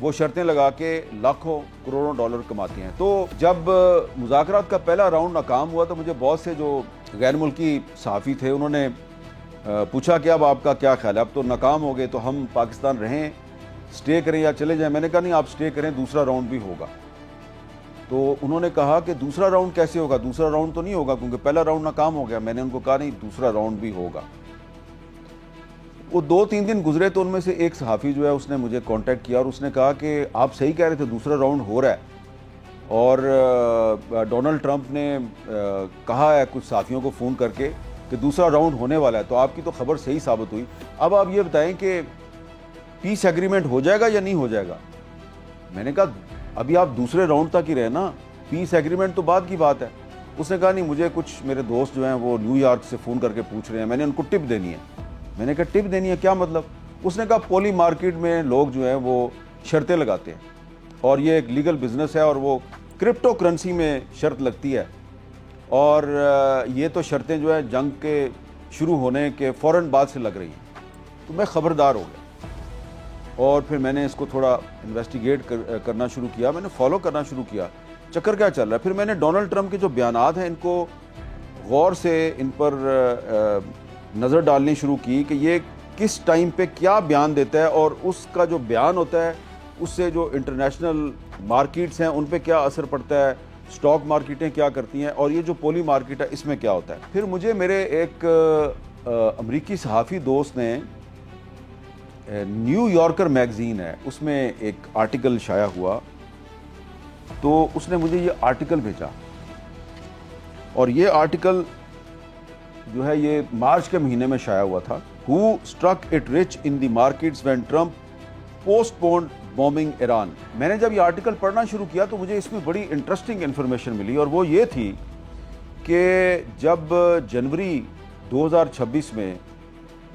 وہ شرطیں لگا کے لاکھوں کروڑوں ڈالر کماتی ہیں۔ تو جب مذاکرات کا پہلا راؤنڈ ناکام ہوا تو مجھے بہت سے جو غیر ملکی صحافی تھے انہوں نے پوچھا کہ اب آپ کا کیا خیال ہے، اب تو ناکام ہو گئے تو ہم پاکستان رہیں، سٹے کریں یا چلے جائیں؟ میں نے کہا نہیں، آپ سٹے کریں، دوسرا راؤنڈ بھی ہوگا۔ تو انہوں نے کہا کہ دوسرا راؤنڈ کیسے ہوگا؟ دوسرا راؤنڈ تو نہیں ہوگا کیونکہ پہلا راؤنڈ ناکام ہو گیا۔ میں نے ان کو کہا نہیں، دوسرا راؤنڈ بھی ہوگا۔ وہ 2-3 دن گزرے تو ان میں سے ایک صحافی جو ہے اس نے مجھے کانٹیکٹ کیا اور اس نے کہا کہ آپ صحیح کہہ رہے تھے، دوسرا راؤنڈ ہو رہا ہے، اور ڈونلڈ ٹرمپ نے کہا ہے کچھ صحافیوں کو فون کر کے کہ دوسرا راؤنڈ ہونے والا ہے، تو آپ کی تو خبر صحیح ثابت ہوئی۔ اب آپ یہ بتائیں کہ پیس ایگریمنٹ ہو جائے گا یا نہیں ہو جائے گا؟ میں نے کہا ابھی آپ دوسرے راؤنڈ تک ہی رہے نا، پیس ایگریمنٹ تو بعد کی بات ہے۔ اس نے کہا نہیں، مجھے کچھ میرے دوست جو ہیں وہ نیو یارک سے فون کر کے پوچھ رہے ہیں، میں نے ان کو ٹپ دینی ہے۔ میں نے کہا ٹپ دینی ہے کیا مطلب؟ اس نے کہا پولی مارکیٹ میں لوگ جو ہیں وہ شرطیں لگاتے ہیں اور یہ ایک لیگل بزنس ہے اور وہ کرپٹو کرنسی میں شرط لگتی ہے، اور یہ تو شرطیں جو ہیں جنگ کے شروع ہونے کے فوراً بعد سے لگ رہی ہیں۔ تو میں خبردار ہو گیا اور پھر میں نے اس کو تھوڑا انویسٹیگیٹ کرنا شروع کیا، میں نے فالو کرنا شروع کیا چکر کیا چل رہا ہے۔ پھر میں نے ڈونلڈ ٹرمپ کے جو بیانات ہیں ان کو غور سے ان پر نظر ڈالنی شروع کی کہ یہ کس ٹائم پہ کیا بیان دیتا ہے، اور اس کا جو بیان ہوتا ہے اس سے جو انٹرنیشنل مارکیٹس ہیں ان پہ کیا اثر پڑتا ہے، سٹاک مارکیٹیں کیا کرتی ہیں، اور یہ جو پولی مارکیٹ ہے اس میں کیا ہوتا ہے۔ پھر مجھے میرے ایک امریکی صحافی دوست نے، نیو یارکر میگزین ہے، اس میں ایک آرٹیکل شائع ہوا، تو اس نے مجھے یہ آرٹیکل بھیجا، اور یہ آرٹیکل جو ہے یہ مارچ کے مہینے میں شائع ہوا تھا۔ Who struck it rich in the markets when Trump postponed bombing Iran؟ میں نے جب یہ آرٹیکل پڑھنا شروع کیا تو مجھے اس میں بڑی انٹرسٹنگ انفارمیشن ملی، اور وہ یہ تھی کہ جب جنوری 2026 میں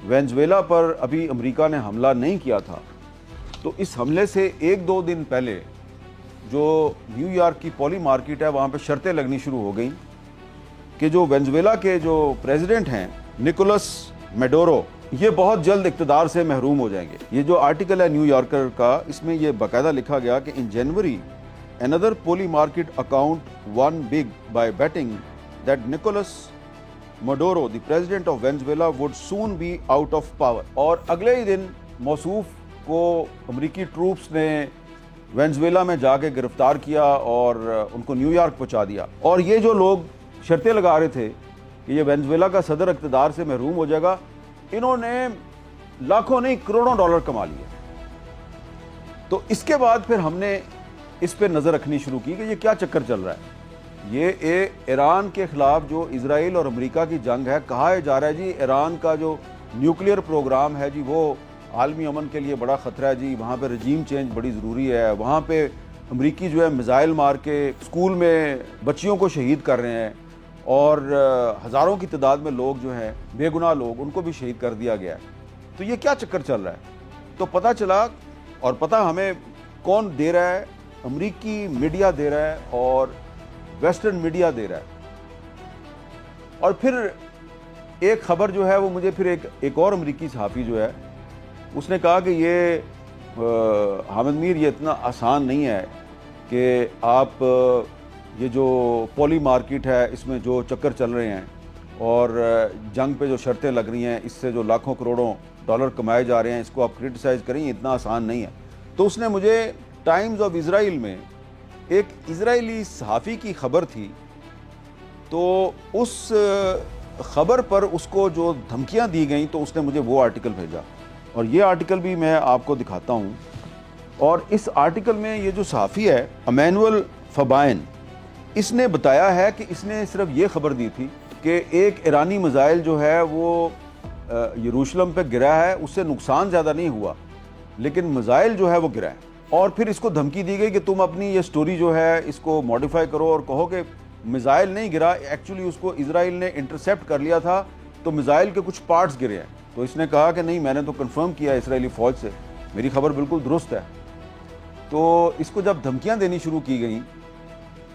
وینزویلا پر ابھی امریکہ نے حملہ نہیں کیا تھا، تو اس حملے سے 1-2 دن پہلے جو نیو یارک کی پولی مارکیٹ ہے وہاں پہ شرطیں لگنی شروع ہو گئیں کہ جو وینزویلا کے جو پریزیڈنٹ ہیں نکولس میڈورو، یہ بہت جلد اقتدار سے محروم ہو جائیں گے۔ یہ جو آرٹیکل ہے نیو یارکر کا، اس میں یہ باقاعدہ لکھا گیا کہ ان جنوری another poly market account won big by betting that Nicolas Maduro, the president of Venezuela, would soon be out of power۔ اور اگلے ہی دن موصوف کو امریکی ٹروپس نے وینزویلا میں جا کے گرفتار کیا اور ان کو نیو یارک پہنچا دیا۔ اور یہ جو لوگ شرطیں لگا رہے تھے کہ یہ وینزویلا کا صدر اقتدار سے محروم ہو جائے گا، انہوں نے لاکھوں نہیں کروڑوں ڈالر کما لیے۔ تو اس کے بعد پھر ہم نے اس پہ نظر رکھنی شروع کی کہ یہ کیا چکر چل رہا ہے۔ یہ ایران کے خلاف جو اسرائیل اور امریکہ کی جنگ ہے، کہا جا رہا ہے جی ایران کا جو نیوکلیئر پروگرام ہے جی وہ عالمی امن کے لیے بڑا خطرہ ہے جی، وہاں پہ رجیم چینج بڑی ضروری ہے، وہاں پہ امریکی جو ہے میزائل مار کے اسکول میں بچیوں کو شہید کر رہے ہیں، اور ہزاروں کی تعداد میں لوگ جو ہیں بے گناہ لوگ ان کو بھی شہید کر دیا گیا ہے۔ تو یہ کیا چکر چل رہا ہے؟ تو پتہ چلا، اور پتہ ہمیں کون دے رہا ہے، امریکی میڈیا دے رہا ہے اور ویسٹرن میڈیا دے رہا ہے۔ اور پھر ایک خبر جو ہے وہ مجھے پھر ایک اور امریکی صحافی جو ہے اس نے کہا کہ یہ حامد میر یہ اتنا آسان نہیں ہے کہ آپ یہ جو پولی مارکیٹ ہے اس میں جو چکر چل رہے ہیں اور جنگ پہ جو شرطیں لگ رہی ہیں، اس سے جو لاکھوں کروڑوں ڈالر کمائے جا رہے ہیں، اس کو آپ کرٹیسائز کریں، یہ اتنا آسان نہیں ہے۔ تو اس نے مجھے ٹائمز آف اسرائیل میں ایک اسرائیلی صحافی کی خبر تھی، تو اس خبر پر اس کو جو دھمکیاں دی گئیں تو اس نے مجھے وہ آرٹیکل بھیجا، اور یہ آرٹیکل بھی میں آپ کو دکھاتا ہوں۔ اور اس آرٹیکل میں یہ جو صحافی ہے ایمینول فبائن، اس نے بتایا ہے کہ اس نے صرف یہ خبر دی تھی کہ ایک ایرانی میزائل جو ہے وہ یروشلم پہ گرا ہے، اس سے نقصان زیادہ نہیں ہوا، لیکن میزائل جو ہے وہ گرا ہے۔ اور پھر اس کو دھمکی دی گئی کہ تم اپنی یہ سٹوری جو ہے اس کو ماڈیفائی کرو اور کہو کہ میزائل نہیں گرا، ایکچولی اس کو اسرائیل نے انٹرسیپٹ کر لیا تھا تو میزائل کے کچھ پارٹس گرے ہیں۔ تو اس نے کہا کہ نہیں، میں نے تو کنفرم کیا اسرائیلی فوج سے، میری خبر بالکل درست ہے۔ تو اس کو جب دھمکیاں دینی شروع کی گئیں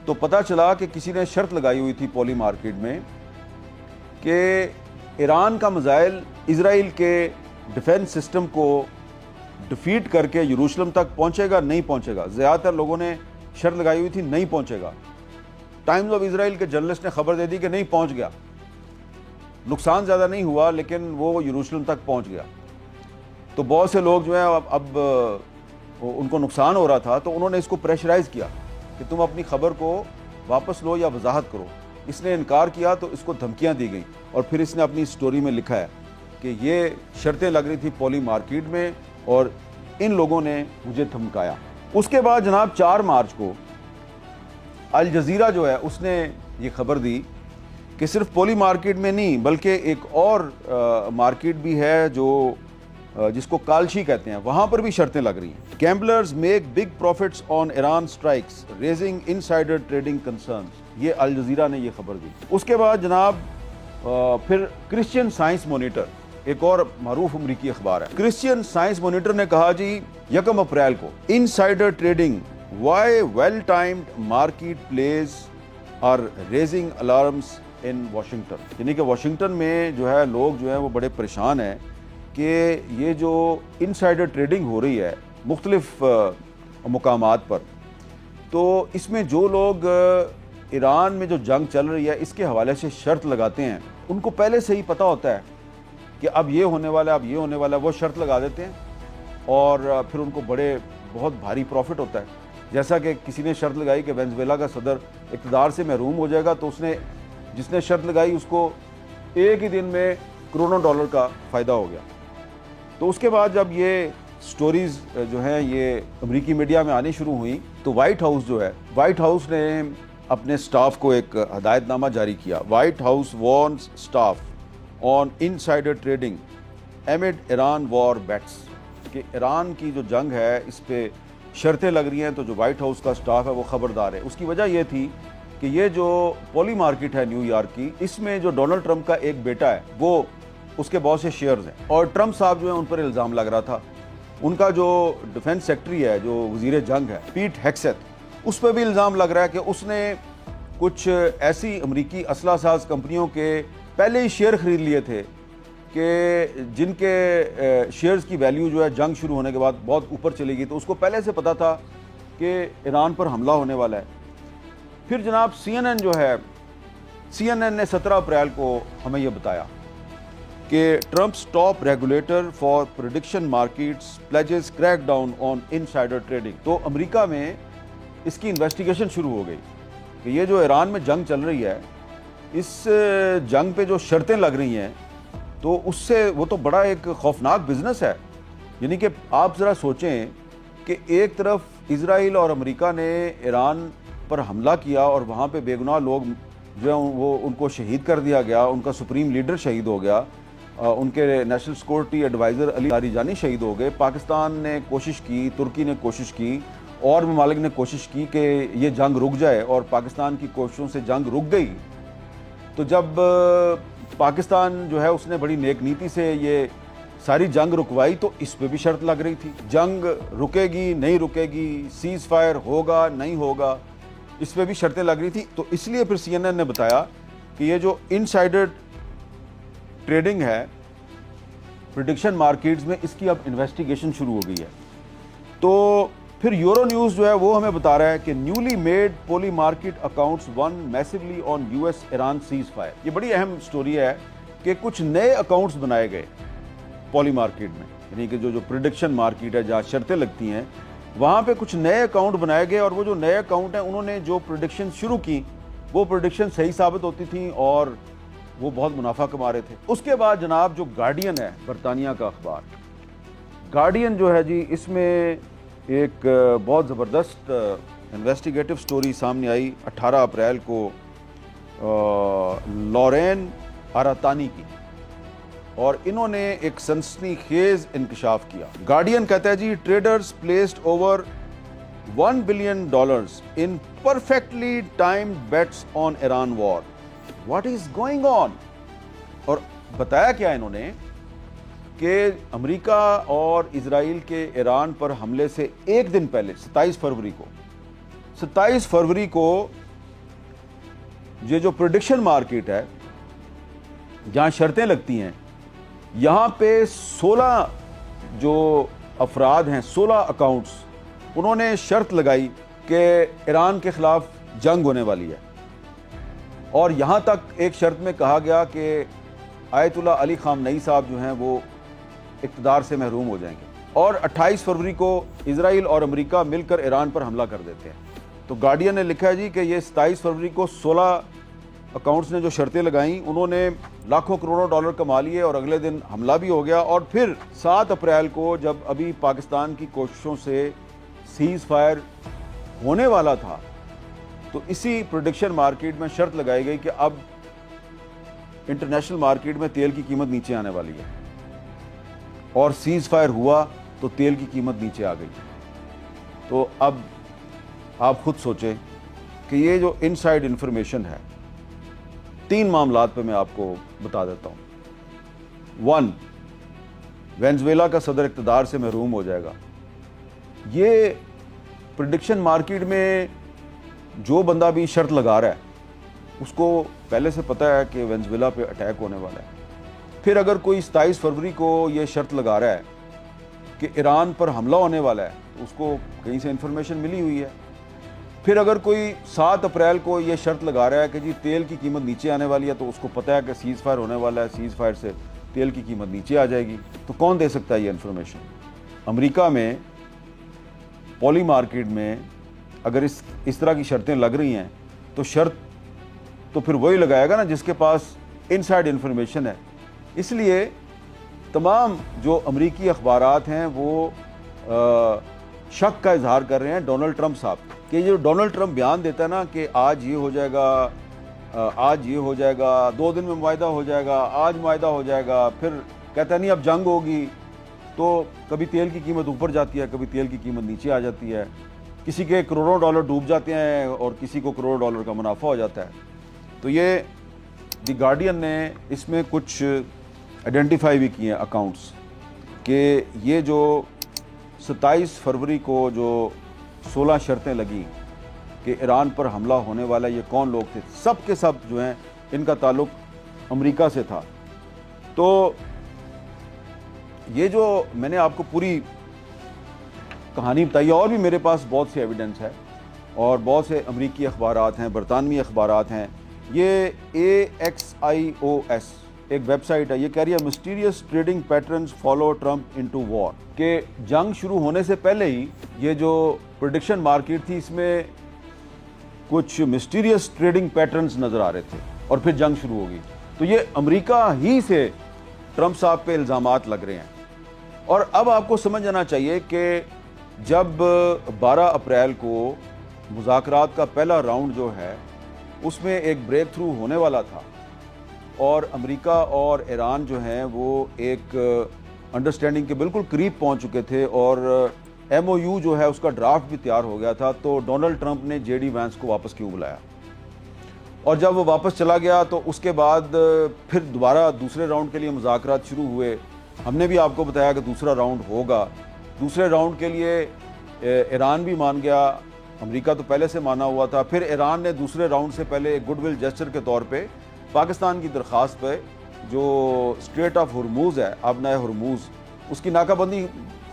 تو پتہ چلا کہ کسی نے شرط لگائی ہوئی تھی پولی مارکیٹ میں کہ ایران کا میزائل اسرائیل کے ڈیفنس سسٹم کو ڈیفیٹ کر کے یروشلم تک پہنچے گا نہیں پہنچے گا. زیادہ تر لوگوں نے شرط لگائی ہوئی تھی نہیں پہنچے گا. ٹائمز آف اسرائیل کے جرنلسٹ نے خبر دے دی کہ نہیں پہنچ گیا. نقصان زیادہ نہیں ہوا لیکن وہ یروشلم تک پہنچ گیا. تو بہت سے لوگ جو ہیں اب ان کو نقصان ہو رہا تھا تو انہوں نے اس کو پریشرائز کیا کہ تم اپنی خبر کو واپس لو یا وضاحت کرو. اس نے انکار کیا تو اس کو دھمکیاں دی گئیں اور پھر اس نے اپنی سٹوری میں لکھا ہے کہ یہ شرطیں لگ رہی تھی پولی مارکیٹ میں اور ان لوگوں نے مجھے دھمکایا. اس کے بعد جناب 4 مارچ کو الجزیرہ جو ہے اس نے یہ خبر دی کہ صرف پولی مارکیٹ میں نہیں بلکہ ایک اور مارکیٹ بھی ہے جو جس کو کالشی کہتے ہیں, وہاں پر بھی شرطیں لگ رہی ہیں. Gamblers make big profits on Iran strikes raising insider trading concerns. یہ الجزیرہ نے یہ خبر دی. اس کے بعد جناب پھر کرسچین سائنس مانیٹر, ایک اور معروف امریکی اخبار ہے, کرسچین سائنس مانیٹر نے کہا جی 1 اپریل کو انسائڈر ٹریڈنگ وائی well timed market plays are raising alarms in Washington. یعنی کہ واشنگٹن میں جو ہے لوگ جو ہیں وہ بڑے پریشان ہیں کہ یہ جو انسائڈر ٹریڈنگ ہو رہی ہے مختلف مقامات پر, تو اس میں جو لوگ ایران میں جو جنگ چل رہی ہے اس کے حوالے سے شرط لگاتے ہیں ان کو پہلے سے ہی پتہ ہوتا ہے کہ اب یہ ہونے والا ہے اب یہ ہونے والا ہے, وہ شرط لگا دیتے ہیں اور پھر ان کو بہت بھاری پروفٹ ہوتا ہے. جیسا کہ کسی نے شرط لگائی کہ وینزویلا کا صدر اقتدار سے محروم ہو جائے گا تو جس نے شرط لگائی اس کو ایک ہی دن میں کروڑوں ڈالر کا فائدہ ہو گیا. تو اس کے بعد جب یہ سٹوریز جو ہیں یہ امریکی میڈیا میں آنی شروع ہوئیں تو وائٹ ہاؤس نے اپنے سٹاف کو ایک ہدایت نامہ جاری کیا. وائٹ ہاؤس وارنز سٹاف آن انسائڈر ٹریڈنگ ایمڈ ایران وار بیٹس, کہ ایران کی جو جنگ ہے اس پہ شرطیں لگ رہی ہیں تو جو وائٹ ہاؤس کا سٹاف ہے وہ خبردار ہے. اس کی وجہ یہ تھی کہ یہ جو پولی مارکیٹ ہے نیو یارک کی, اس میں جو ڈونلڈ ٹرمپ کا ایک بیٹا ہے وہ اس کے بہت سے شیئرز ہیں اور ٹرمپ صاحب جو ہیں ان پر الزام لگ رہا تھا. ان کا جو ڈیفنس سیکٹری ہے جو وزیر جنگ ہے پیٹ ہیکسیت, اس پہ بھی الزام لگ رہا ہے کہ اس نے کچھ ایسی امریکی اسلحہ ساز کمپنیوں کے پہلے ہی شیئر خرید لیے تھے کہ جن کے شیئرز کی ویلیو جو ہے جنگ شروع ہونے کے بعد بہت اوپر چلی گئی. تو اس کو پہلے سے پتا تھا کہ ایران پر حملہ ہونے والا ہے. پھر جناب سی این این نے 17 اپریل کو ہمیں یہ بتایا کہ Trump's top regulator for prediction markets pledges crack down on insider trading. تو امریکہ میں اس کی انویسٹیگیشن شروع ہو گئی کہ یہ جو ایران میں جنگ چل رہی ہے اس جنگ پہ جو شرطیں لگ رہی ہیں تو اس سے وہ تو بڑا ایک خوفناک بزنس ہے. یعنی کہ آپ ذرا سوچیں کہ ایک طرف اسرائیل اور امریکہ نے ایران پر حملہ کیا اور وہاں پہ بے گناہ لوگ جو ہیں وہ ان کو شہید کر دیا گیا, ان کا سپریم لیڈر شہید ہو گیا, ان کے نیشنل سیکورٹی ایڈوائزر علی لاریجانی شہید ہو گئے. پاکستان نے کوشش کی, ترکی نے کوشش کی اور ممالک نے کوشش کی کہ یہ جنگ رک جائے اور پاکستان کی کوششوں سے جنگ رک گئی. تو جب پاکستان جو ہے اس نے بڑی نیک نیتی سے یہ ساری جنگ رکوائی تو اس پہ بھی شرط لگ رہی تھی, جنگ رکے گی نہیں رکے گی, سیز فائر ہوگا نہیں ہوگا, اس پہ بھی شرطیں لگ رہی تھی. تو اس لیے پھر سی این این نے بتایا کہ یہ جو انسائڈر ٹریڈنگ ہے پریڈکشن مارکیٹس میں اس کی اب انویسٹیگیشن شروع ہو گئی ہے. تو پھر یورو نیوز جو ہے وہ ہمیں بتا رہا ہے کہ newly made Polymarket accounts won massively on U S Iran ceasefire. یہ بڑی اہم سٹوری ہے کہ کچھ نئے اکاؤنٹس بنائے گئے پولی مارکیٹ میں, یعنی کہ جو پریڈکشن مارکیٹ ہے جہاں شرطیں لگتی ہیں وہاں پہ کچھ نئے اکاؤنٹ بنائے گئے اور وہ جو نئے اکاؤنٹ ہیں انہوں نے جو پریڈکشن شروع کی وہ پریڈکشن صحیح ثابت ہوتی تھیں اور وہ بہت منافع کما رہے تھے. اس کے بعد جناب جو گارڈین ہے برطانیہ کا اخبار, گارڈین جو ہے جی اس میں ایک بہت زبردست انویسٹیگیٹو سٹوری سامنے آئی 18 اپریل کو لورین آراتانی کی, اور انہوں نے ایک سنسنی خیز انکشاف کیا. گارڈین کہتا ہے جی traders placed over $1 billion in perfectly timed bets on Iran war. What is going on? اور بتایا کیا انہوں نے کہ امریکہ اور اسرائیل کے ایران پر حملے سے ایک دن پہلے 27 فروری کو یہ جو پریڈکشن مارکیٹ ہے جہاں شرطیں لگتی ہیں یہاں پہ 16 جو افراد ہیں 16 اکاؤنٹس، انہوں نے شرط لگائی کہ ایران کے خلاف جنگ ہونے والی ہے، اور یہاں تک ایک شرط میں کہا گیا کہ آیت اللہ علی خامنئی صاحب جو ہیں وہ اقتدار سے محروم ہو جائیں گے، اور 28 فروری کو اسرائیل اور امریکہ مل کر ایران پر حملہ کر دیتے ہیں۔ تو گارڈین نے لکھا ہے جی کہ یہ 27 فروری کو 16 اکاؤنٹس نے جو شرطیں لگائیں انہوں نے لاکھوں کروڑوں ڈالر کما لیے، اور اگلے دن حملہ بھی ہو گیا، اور پھر 7 اپریل کو جب ابھی پاکستان کی کوششوں سے سیز فائر ہونے والا تھا تو اسی پروڈکشن مارکیٹ میں شرط لگائی گئی کہ اب انٹرنیشنل مارکیٹ میں تیل کی قیمت نیچے آنے والی ہے، اور سیز فائر ہوا تو تیل کی قیمت نیچے آ گئی۔ تو اب آپ خود سوچیں کہ یہ جو انسائیڈ انفارمیشن ہے، 3 معاملات پہ میں آپ کو بتا دیتا ہوں۔ 1، وینزویلا کا صدر اقتدار سے محروم ہو جائے گا۔ یہ پریڈکشن مارکیٹ میں جو بندہ بھی شرط لگا رہا ہے اس کو پہلے سے پتہ ہے کہ وینزویلا پہ اٹیک ہونے والا ہے۔ پھر اگر کوئی 27 فروری کو یہ شرط لگا رہا ہے کہ ایران پر حملہ ہونے والا ہے تو اس کو کہیں سے انفارمیشن ملی ہوئی ہے۔ پھر اگر کوئی 7 اپریل کو یہ شرط لگا رہا ہے کہ جی تیل کی قیمت نیچے آنے والی ہے تو اس کو پتہ ہے کہ سیز فائر ہونے والا ہے، سیز فائر سے تیل کی قیمت نیچے آ جائے گی۔ تو کون دے سکتا ہے یہ انفارمیشن؟ امریکہ میں پولی مارکیٹ میں اگر اس طرح کی شرطیں لگ رہی ہیں تو شرط تو پھر وہی لگائے گا نا جس کے پاس انسائیڈ انفارمیشن ہے۔ اس لیے تمام جو امریکی اخبارات ہیں وہ شک کا اظہار کر رہے ہیں ڈونلڈ ٹرمپ صاحب کہ جو ڈونلڈ ٹرمپ بیان دیتا ہے نا کہ آج یہ ہو جائے گا، آج یہ ہو جائے گا، 2 دن میں معاہدہ ہو جائے گا، آج معاہدہ ہو جائے گا، پھر کہتا ہے نہیں اب جنگ ہوگی، تو کبھی تیل کی قیمت اوپر جاتی ہے، کبھی تیل کی قیمت نیچے آ جاتی ہے، کسی کے کروڑوں ڈالر ڈوب جاتے ہیں اور کسی کو کروڑ ڈالر کا منافع ہو جاتا ہے۔ تو یہ دی گارڈین نے اس میں کچھ آئیڈینٹیفائی بھی کیے ہیں اکاؤنٹس کہ یہ جو 27 فروری کو جو 16 شرطیں لگیں کہ ایران پر حملہ ہونے والا، یہ کون لوگ تھے؟ سب کے سب جو ہیں ان کا تعلق امریکہ سے تھا۔ تو یہ جو میں نے آپ کو پوری کہانی بتائی ہے، اور بھی میرے پاس بہت سے ایویڈنس ہے اور بہت سے امریکی اخبارات ہیں، برطانوی اخبارات ہیں۔ یہ AXIOS ایک ویب سائٹ ہے، یہ کہہ رہی ہے mysterious trading patterns follow Trump into war, کہ جنگ شروع ہونے سے پہلے ہی یہ جو پریڈکشن مارکیٹ تھی اس میں کچھ مسٹیریس ٹریڈنگ پیٹرنز نظر آ رہے تھے اور پھر جنگ شروع ہوگی۔ تو یہ امریکہ ہی سے ٹرمپ صاحب پہ الزامات لگ رہے ہیں۔ اور اب آپ کو سمجھ آنا چاہیے کہ جب 12 اپریل کو مذاکرات کا پہلا راؤنڈ جو ہے اس میں ایک بریک تھرو ہونے والا تھا، اور امریکہ اور ایران جو ہیں وہ ایک انڈرسٹینڈنگ کے بالکل قریب پہنچ چکے تھے، اور MOU جو ہے اس کا ڈرافٹ بھی تیار ہو گیا تھا، تو ڈونلڈ ٹرمپ نے JD وینس کو واپس کیوں بلایا؟ اور جب وہ واپس چلا گیا تو اس کے بعد پھر دوبارہ دوسرے راؤنڈ کے لیے مذاکرات شروع ہوئے۔ ہم نے بھی آپ کو بتایا کہ دوسرا راؤنڈ ہوگا۔ دوسرے راؤنڈ کے لیے ایران بھی مان گیا، امریکہ تو پہلے سے مانا ہوا تھا۔ پھر ایران نے دوسرے راؤنڈ سے پہلے ایک گڈ ول جسچر کے طور پہ پاکستان کی درخواست پہ جو اسٹریٹ آف ہرموز ہے، آبنائے ہرموز، اس کی ناکہ بندی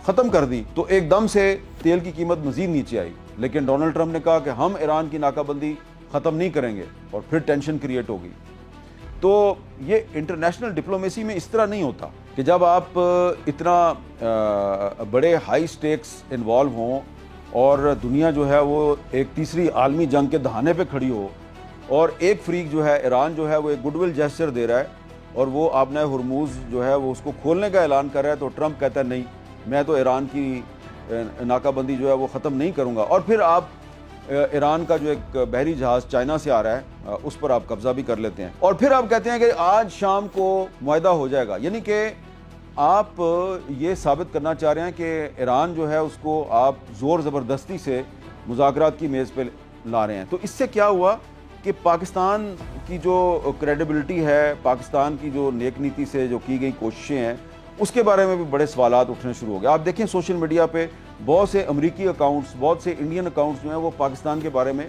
ختم کر دی، تو ایک دم سے تیل کی قیمت مزید نیچے آئی۔ لیکن ڈونلڈ ٹرمپ نے کہا کہ ہم ایران کی ناکہ بندی ختم نہیں کریں گے، اور پھر ٹینشن کریٹ ہوگی۔ تو یہ انٹرنیشنل ڈپلومیسی میں اس طرح نہیں ہوتا کہ جب آپ اتنا بڑے ہائی سٹیکس انوالو ہوں اور دنیا جو ہے وہ ایک تیسری عالمی جنگ کے دہانے پہ کھڑی ہو، اور ایک فریق جو ہے ایران جو ہے وہ ایک گڈ ول جیسچر دے رہا ہے اور وہ آبنائے ہرموز جو ہے وہ اس کو کھولنے کا اعلان کر رہا ہے، تو ٹرمپ کہتا ہے نہیں، میں تو ایران کی ناکہ بندی جو ہے وہ ختم نہیں کروں گا۔ اور پھر آپ ایران کا جو ایک بحری جہاز چائنا سے آ رہا ہے اس پر آپ قبضہ بھی کر لیتے ہیں، اور پھر آپ کہتے ہیں کہ آج شام کو معاہدہ ہو جائے گا۔ یعنی کہ آپ یہ ثابت کرنا چاہ رہے ہیں کہ ایران جو ہے اس کو آپ زور زبردستی سے مذاکرات کی میز پہ لا رہے ہیں۔ تو اس سے کیا ہوا کہ پاکستان کی جو کریڈیبلٹی ہے، پاکستان کی جو نیک نیتی سے جو کی گئی کوششیں ہیں، اس کے بارے میں بھی بڑے سوالات اٹھنے شروع ہو گئے۔ آپ دیکھیں سوشل میڈیا پہ بہت سے امریکی اکاؤنٹس، بہت سے انڈین اکاؤنٹس جو ہیں وہ پاکستان کے بارے میں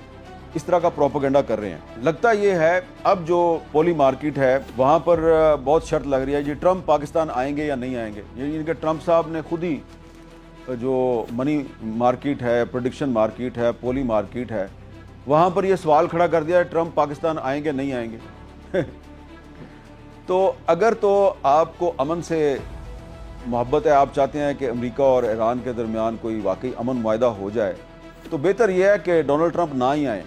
اس طرح کا پروپیگنڈا کر رہے ہیں۔ لگتا یہ ہے اب جو پولی مارکیٹ ہے وہاں پر بہت شرط لگ رہی ہے جی ٹرمپ پاکستان آئیں گے یا نہیں آئیں گے، یعنی کہ ٹرمپ صاحب نے خود ہی جو منی مارکیٹ ہے، پریڈکشن مارکیٹ ہے، پولی مارکیٹ ہے، وہاں پر یہ سوال کھڑا کر دیا ہے ٹرمپ پاکستان آئیں گے نہیں آئیں گے تو اگر تو آپ کو امن سے محبت ہے، آپ چاہتے ہیں کہ امریکہ اور ایران کے درمیان کوئی واقعی امن معاہدہ ہو جائے، تو بہتر یہ ہے کہ ڈونلڈ ٹرمپ نہ ہی آئیں،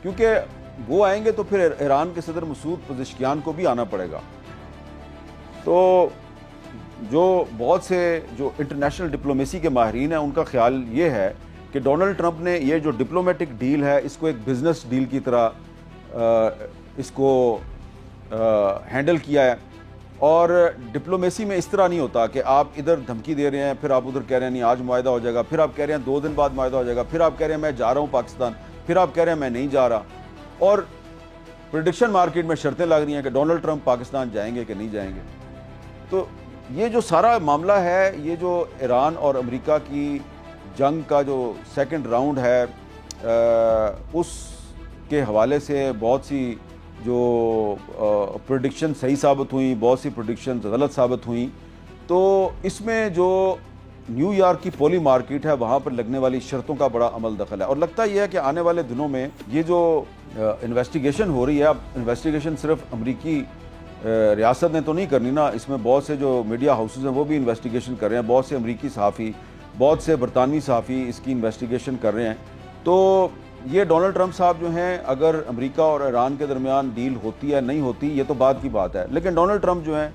کیونکہ وہ آئیں گے تو پھر ایران کے صدر مسعود پزشکیان کو بھی آنا پڑے گا۔ تو جو بہت سے جو انٹرنیشنل ڈپلومیسی کے ماہرین ہیں ان کا خیال یہ ہے کہ ڈونلڈ ٹرمپ نے یہ جو ڈپلومیٹک ڈیل ہے اس کو ایک بزنس ڈیل کی طرح اس کو ہینڈل کیا ہے، اور ڈپلومیسی میں اس طرح نہیں ہوتا کہ آپ ادھر دھمکی دے رہے ہیں، پھر آپ ادھر کہہ رہے ہیں نہیں آج معاہدہ ہو جائے گا، پھر آپ کہہ رہے ہیں 2 دن بعد معاہدہ ہو جائے گا، پھر آپ کہہ رہے ہیں میں جا رہا ہوں پاکستان، پھر آپ کہہ رہے ہیں میں نہیں جا رہا، اور پریڈکشن مارکیٹ میں شرطیں لگ رہی ہیں کہ ڈونلڈ ٹرمپ پاکستان جائیں گے کہ نہیں جائیں گے۔ تو یہ جو سارا معاملہ ہے، یہ جو ایران اور امریکہ کی جنگ کا جو سیکنڈ راؤنڈ ہے، اس کے حوالے سے بہت سی جو پریڈکشن صحیح ثابت ہوئیں، بہت سی پریڈکشن غلط ثابت ہوئیں، تو اس میں جو نیو یارک کی پولی مارکیٹ ہے وہاں پر لگنے والی شرطوں کا بڑا عمل دخل ہے، اور لگتا یہ ہے کہ آنے والے دنوں میں یہ جو انویسٹیگیشن ہو رہی ہے، اب انویسٹیگیشن صرف امریکی ریاست نے تو نہیں کرنی نا، اس میں بہت سے جو میڈیا ہاؤسز ہیں وہ بھی انویسٹیگیشن کر رہے ہیں، بہت سے امریکی صحافی، بہت سے برطانوی صحافی اس کی انویسٹیگیشن کر رہے ہیں۔ تو یہ ڈونلڈ ٹرمپ صاحب جو ہیں، اگر امریکہ اور ایران کے درمیان ڈیل ہوتی ہے نہیں ہوتی یہ تو بعد کی بات ہے، لیکن ڈونلڈ ٹرمپ جو ہیں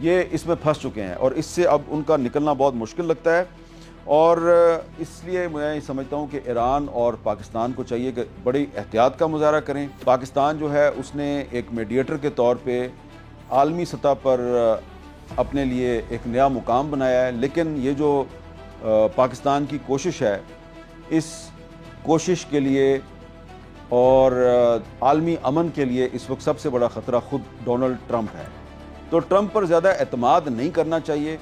یہ اس میں پھنس چکے ہیں، اور اس سے اب ان کا نکلنا بہت مشکل لگتا ہے، اور اس لیے میں سمجھتا ہوں کہ ایران اور پاکستان کو چاہیے کہ بڑی احتیاط کا مظاہرہ کریں۔ پاکستان جو ہے اس نے ایک میڈیٹر کے طور پہ عالمی سطح پر اپنے لیے ایک نیا مقام بنایا ہے، لیکن یہ جو پاکستان کی کوشش ہے، اس کوشش کے لیے اور عالمی امن کے لیے اس وقت سب سے بڑا خطرہ خود ڈونلڈ ٹرمپ ہے۔ تو ٹرمپ پر زیادہ اعتماد نہیں کرنا چاہیے۔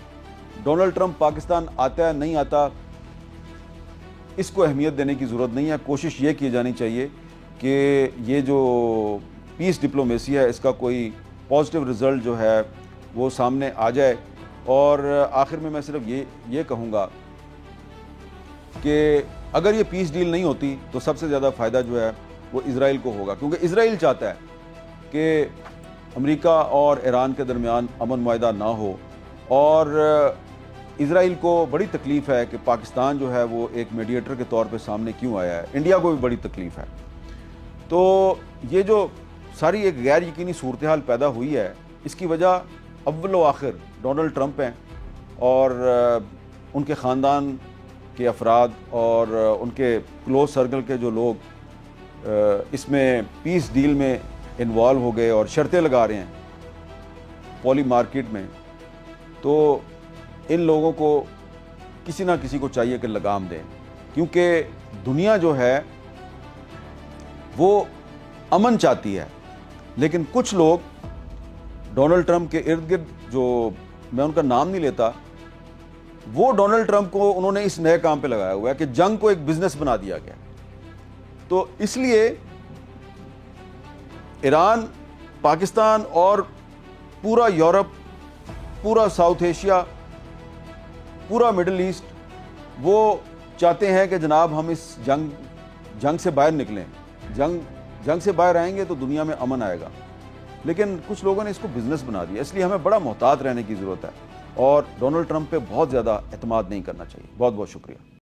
ڈونلڈ ٹرمپ پاکستان آتا ہے نہیں آتا اس کو اہمیت دینے کی ضرورت نہیں ہے، کوشش یہ کی جانی چاہیے کہ یہ جو پیس ڈپلومیسی ہے اس کا کوئی پازیٹیو رزلٹ جو ہے وہ سامنے آ جائے۔ اور آخر میں صرف یہ کہوں گا کہ اگر یہ پیس ڈیل نہیں ہوتی تو سب سے زیادہ فائدہ جو ہے وہ اسرائیل کو ہوگا، کیونکہ اسرائیل چاہتا ہے کہ امریکہ اور ایران کے درمیان امن معاہدہ نہ ہو، اور اسرائیل کو بڑی تکلیف ہے کہ پاکستان جو ہے وہ ایک میڈیٹر کے طور پہ سامنے کیوں آیا ہے، انڈیا کو بھی بڑی تکلیف ہے۔ تو یہ جو ساری ایک غیر یقینی صورتحال پیدا ہوئی ہے، اس کی وجہ اول و آخر ڈونلڈ ٹرمپ ہیں، اور ان کے خاندان کے افراد اور ان کے کلوز سرکل کے جو لوگ اس میں پیس ڈیل میں انوالو ہو گئے اور شرطیں لگا رہے ہیں پولی مارکیٹ میں، تو ان لوگوں کو کسی نہ کسی کو چاہیے کہ لگام دیں، کیونکہ دنیا جو ہے وہ امن چاہتی ہے، لیکن کچھ لوگ ڈونلڈ ٹرمپ کے ارد گرد، جو میں ان کا نام نہیں لیتا، وہ ڈونلڈ ٹرمپ کو انہوں نے اس نئے کام پہ لگایا ہوا ہے کہ جنگ کو ایک بزنس بنا دیا گیا۔ تو اس لیے ایران، پاکستان اور پورا یورپ، پورا ساؤتھ ایشیا، پورا مڈل ایسٹ وہ چاہتے ہیں کہ جناب ہم اس جنگ سے باہر نکلیں، جنگ سے باہر آئیں گے تو دنیا میں امن آئے گا، لیکن کچھ لوگوں نے اس کو بزنس بنا دیا۔ اس لیے ہمیں بڑا محتاط رہنے کی ضرورت ہے، اور ڈونلڈ ٹرمپ پہ بہت زیادہ اعتماد نہیں کرنا چاہیے۔ بہت بہت شکریہ۔